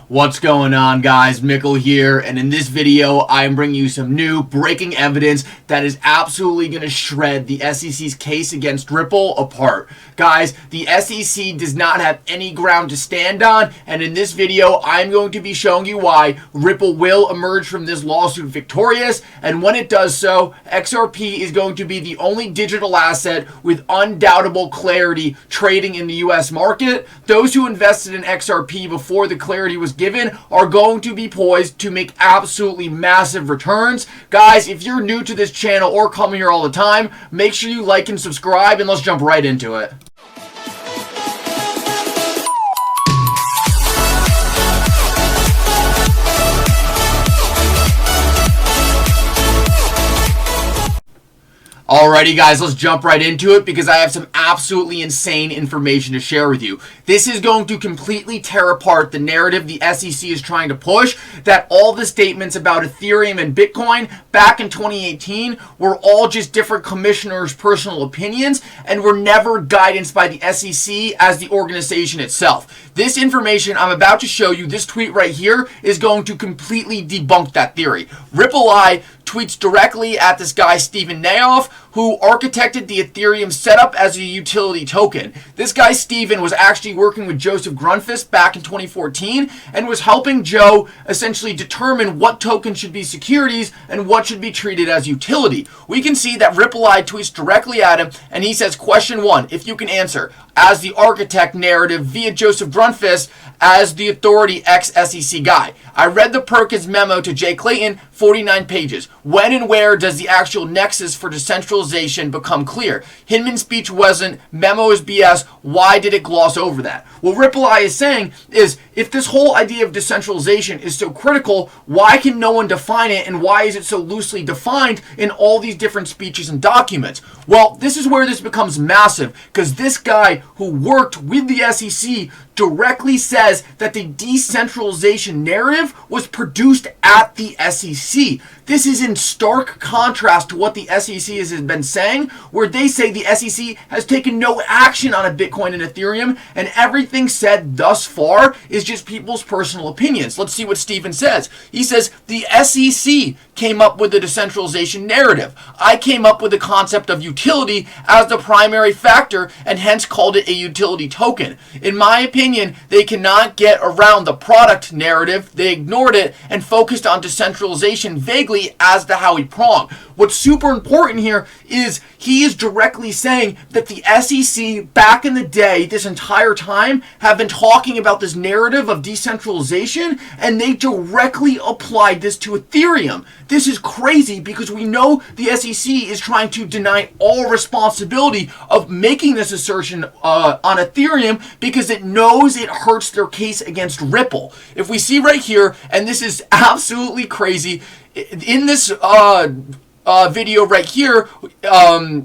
What's going on, guys? Mickle here, and in this video I am bringing you some new breaking evidence that is absolutely going to shred the SEC's case against Ripple apart. Guys, the SEC does not have any ground to stand on, and in this video I'm going to be showing you why Ripple will emerge from this lawsuit victorious, and when it does so, XRP is going to be the only digital asset with undoubtable clarity trading in the US market. Those who invested in XRP before the clarity was given are going to be poised to make absolutely massive returns. Guys, if you're new to this channel or coming here all the time, make sure you like and subscribe, and let's jump right into it. Alrighty guys, let's jump right into it because I have some absolutely insane information to share with you. This is going to completely tear apart the narrative the SEC is trying to push, that all the statements about Ethereum and Bitcoin back in 2018 were all just different commissioners' personal opinions and were never guidance by the SEC as the organization itself. This information I'm about to show you, this tweet right here, is going to completely debunk that theory. Ripple tweets directly at this guy Stephen Naoff, who architected the Ethereum setup as a utility token. This guy Stephen was actually working with Joseph Grunfist back in 2014 and was helping Joe essentially determine what tokens should be securities and what should be treated as utility. We can see that Ripple tweets directly at him, and he says, question 1, if you can answer, as the architect narrative via Joseph Grunfist as the authority ex-SEC guy. I read the Perkins memo to Jay Clayton, 49 pages. When and where does the actual nexus for decentralization become clear? Hinman's speech wasn't, memo is BS, why did it gloss over that? What Ripple is saying is, if this whole idea of decentralization is so critical, why can no one define it, and why is it so loosely defined in all these different speeches and documents? Well, this is where this becomes massive, because this guy who worked with the SEC directly says that the decentralization narrative was produced at the SEC. This is in stark contrast to what the SEC has been saying, where they say the SEC has taken no action on a Bitcoin and Ethereum, and everything said thus far is just people's personal opinions. Let's see what Stephen says. He says, the SEC came up with the decentralization narrative. I came up with the concept of utility as the primary factor and hence called it a utility token. In my opinion, they cannot get around the product narrative. They ignored it and focused on decentralization vaguely as the Howie prong. What's super important here is he is directly saying that the SEC back in the day, this entire time, have been talking about this narrative of decentralization, and they directly applied this to Ethereum. This is crazy because we know the SEC is trying to deny all responsibility of making this assertion on Ethereum because it knows it hurts their case against Ripple. If we see right here, and this is absolutely crazy, in this video right here,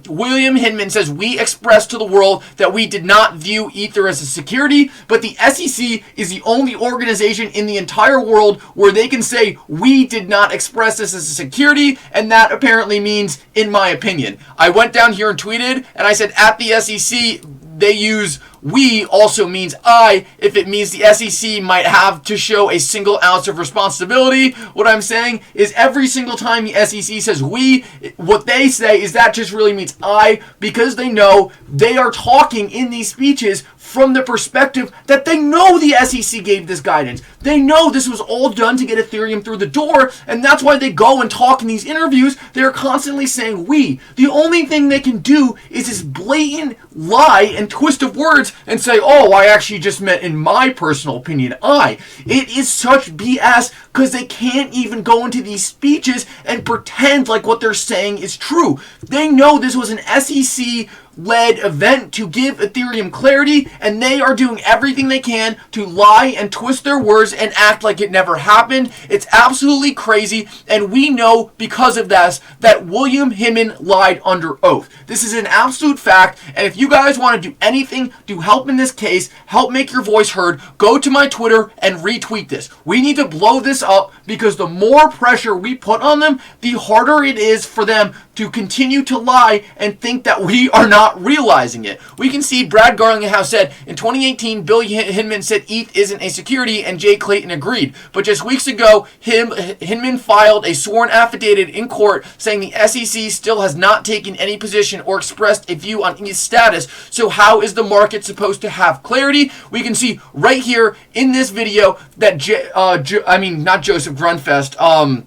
William Hinman says, we expressed to the world that we did not view Ether as a security, but the SEC is the only organization in the entire world where they can say we did not express this as a security, and that apparently means in my opinion. I went down here and tweeted, and I said at the SEC they use we also means I, if it means the SEC might have to show a single ounce of responsibility. What I'm saying is every single time the SEC says we, what they say is that just really means I, because they know they are talking in these speeches from the perspective that they know the SEC gave this guidance. They know this was all done to get Ethereum through the door, and that's why they go and talk in these interviews. They're constantly saying we. The only thing they can do is this blatant lie and twist of words and say, oh, I actually just meant in my personal opinion, I. It is such BS because they can't even go into these speeches and pretend like what they're saying is true. They know this was an SEC-led event to give Ethereum clarity, and they are doing everything they can to lie and twist their words and act like it never happened. It's absolutely crazy, and we know because of this that William Hinman lied under oath. This is an absolute fact, and if you guys want to do anything to help in this case, help make your voice heard, go to my Twitter and retweet this. We need to blow this up because the more pressure we put on them, the harder it is for them to continue to lie and think that we are not realizing it. We can see Brad Garlinghouse said in 2018, Bill Hinman said ETH isn't a security, and Jay Clayton agreed. But just weeks ago, Hinman filed a sworn affidavit in court saying the SEC still has not taken any position or expressed a view on ETH's status. So how is the market supposed to have clarity? We can see right here in this video that not Joseph Grunfest,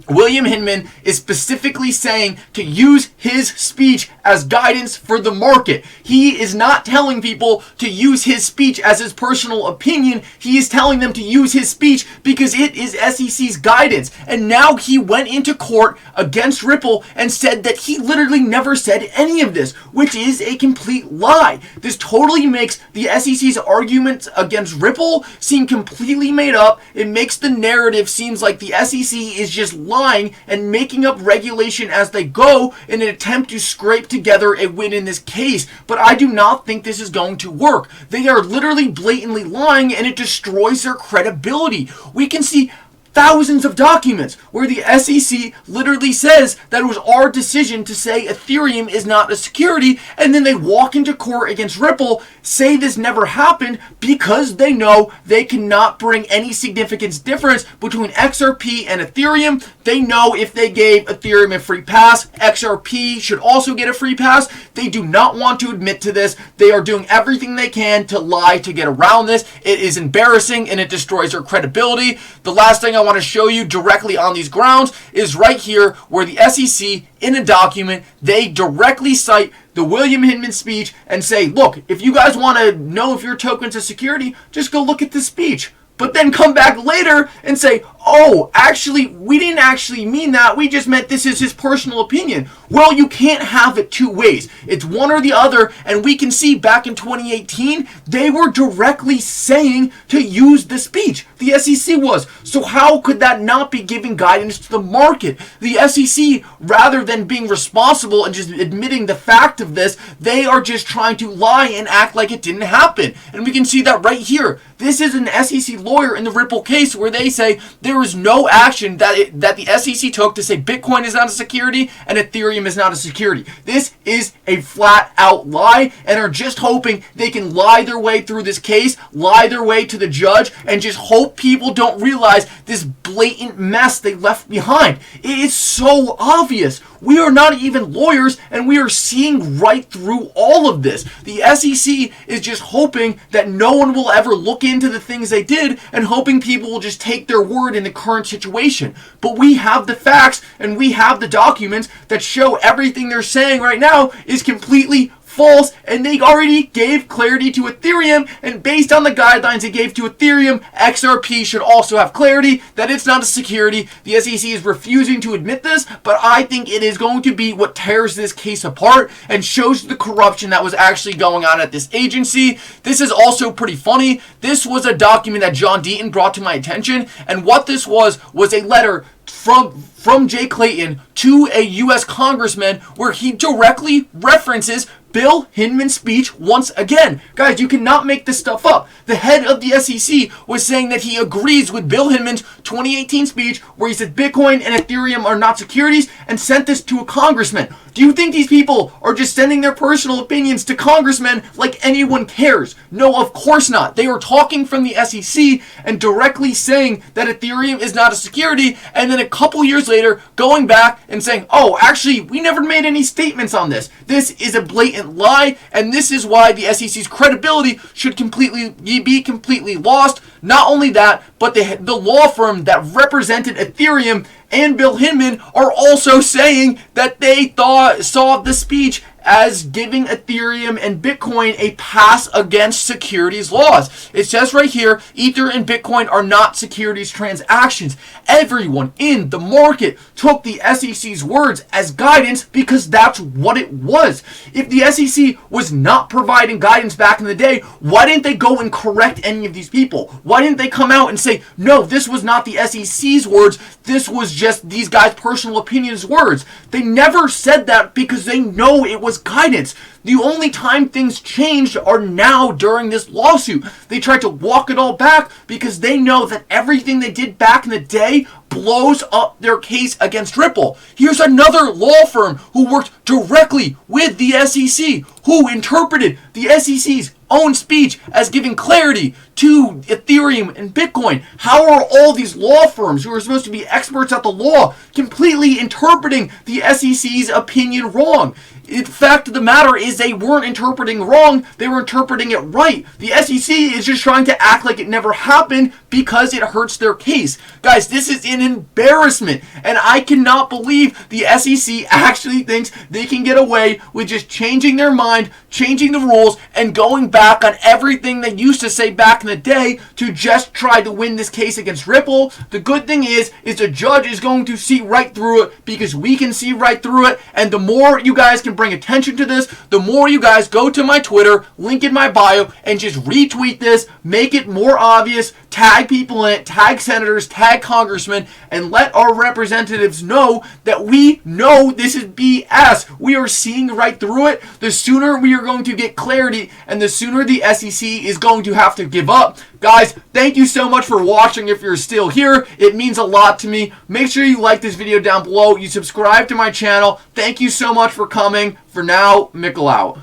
William Hinman is specifically saying to use his speech as guidance for the market. He is not telling people to use his speech as his personal opinion. He is telling them to use his speech because it is SEC's guidance. And now he went into court against Ripple and said that he literally never said any of this, which is a complete lie. This totally makes the SEC's arguments against Ripple seem completely made up. It makes the narrative seems like the SEC is just lying and making up regulation as they go in an attempt to scrape together a win in this case. But I do not think this is going to work. They are literally blatantly lying, and it destroys their credibility. We can see thousands of documents where the SEC literally says that it was our decision to say Ethereum is not a security, and then they walk into court against Ripple, say this never happened because they know they cannot bring any significant difference between XRP and Ethereum. They know if they gave Ethereum a free pass, XRP should also get a free pass. They do not want to admit to this. They are doing everything they can to lie to get around this. It is embarrassing and it destroys their credibility. The last thing I want to show you directly on these grounds is right here where the SEC in a document, they directly cite the William Hinman speech and say, look, if you guys want to know if your token's a security, just go look at the speech. But then come back later and say, oh, actually, we didn't actually mean that. We just meant this is his personal opinion. Well, you can't have it two ways. It's one or the other. And we can see back in 2018, they were directly saying to use the speech. The SEC was. So how could that not be giving guidance to the market? The SEC, rather than being responsible and just admitting the fact of this, they are just trying to lie and act like it didn't happen. And we can see that right here. This is an SEC lawyer in the Ripple case where they say there is no action that the SEC took to say Bitcoin is not a security and Ethereum is not a security. This is a flat out lie, and are just hoping they can lie their way through this case, lie their way to the judge, and just hope people don't realize this blatant mess they left behind. It is so obvious. We are not even lawyers, and we are seeing right through all of this. The SEC is just hoping that no one will ever look into the things they did, and hoping people will just take their word in the current situation. But we have the facts, and we have the documents that show everything they're saying right now is completely false, and they already gave clarity to Ethereum, and based on the guidelines they gave to Ethereum, XRP should also have clarity that it's not a security. The SEC is refusing to admit this, but I think it is going to be what tears this case apart and shows the corruption that was actually going on at this agency. This is also pretty funny. This was a document that John Deaton brought to my attention, and what this was a letter from Jay Clayton to a U.S. congressman where he directly references Bill Hinman's speech once again. Guys, you cannot make this stuff up. The head of the SEC was saying that he agrees with Bill Hinman's 2018 speech where he said Bitcoin and Ethereum are not securities, and sent this to a congressman. Do you think these people are just sending their personal opinions to congressmen like anyone cares? No, of course not. They are talking from the SEC and directly saying that Ethereum is not a security, and then a couple years later going back and saying, oh, actually, we never made any statements on this. This is a blatant lie, and this is why the SEC's credibility should be completely lost. Not only that, but the law firm that represented Ethereum and Bill Hinman are also saying that they saw the speech as giving Ethereum and Bitcoin a pass against securities laws. It says right here, Ether and Bitcoin are not securities transactions. Everyone in the market took the SEC's words as guidance because that's what it was. If the SEC was not providing guidance back in the day, why didn't they go and correct any of these people? Why didn't they come out and say, no, this was not the SEC's words, this was just these guys' personal opinions words? They never said that because they know it was guidance. The only time things changed are now during this lawsuit. They tried to walk it all back because they know that everything they did back in the day blows up their case against Ripple. Here's another law firm who worked directly with the SEC, who interpreted the SEC's own speech as giving clarity to Ethereum and Bitcoin. How are all these law firms who are supposed to be experts at the law completely interpreting the SEC's opinion wrong? The fact of the matter is they weren't interpreting wrong, they were interpreting it right. The SEC is just trying to act like it never happened because it hurts their case. Guys, this is an embarrassment, and I cannot believe the SEC actually thinks they can get away with just changing their mind, changing the rules, and going back on everything they used to say back in the day to just try to win this case against Ripple. The good thing is the judge is going to see right through it because we can see right through it, and the more you guys can bring attention to this, the more you guys go to my Twitter, link in my bio, and just retweet this, make it more obvious, tag people in it, tag senators, tag congressmen, and let our representatives know that we know this is BS. We are seeing right through it. The sooner we are going to get clarity, and the sooner the SEC is going to have to give up. Guys, thank you so much for watching. If you're still here, it means a lot to me. Make sure you like this video down below. You subscribe to my channel. Thank you so much for coming. For now, Mickle out.